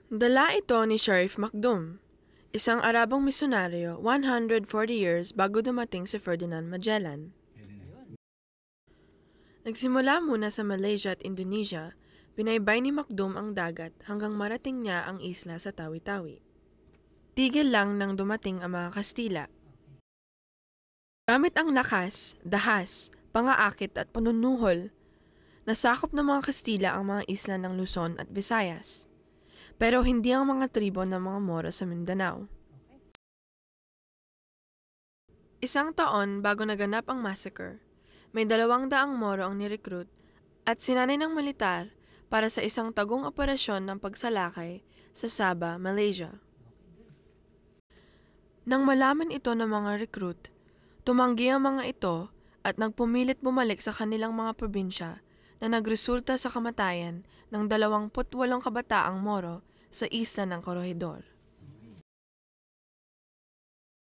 Dala ito ni Sheriff Macdum, isang Arabong misyonaryo 140 years bago dumating si Ferdinand Magellan. Nagsimula muna sa Malaysia at Indonesia, binaybay ni Macdum ang dagat hanggang marating niya ang isla sa Tawi-Tawi. Tigil lang nang dumating ang mga Kastila. Gamit ang lakas, dahas, pangaakit at panunuhol, nasakop ng mga Kastila ang mga isla ng Luzon at Visayas. Pero hindi ang mga tribo ng mga Moro sa Mindanao. Isang taon bago naganap ang massacre, may 200 Moro ang nirecruit at sinanay ng militar para sa isang tagong operasyon ng pagsalakay sa Sabah, Malaysia. Nang malaman ito ng mga recruit, tumanggi ang mga ito at nagpumilit bumalik sa kanilang mga probinsya na nagresulta sa kamatayan ng 28 kabataang Moro sa isla ng Corregidor.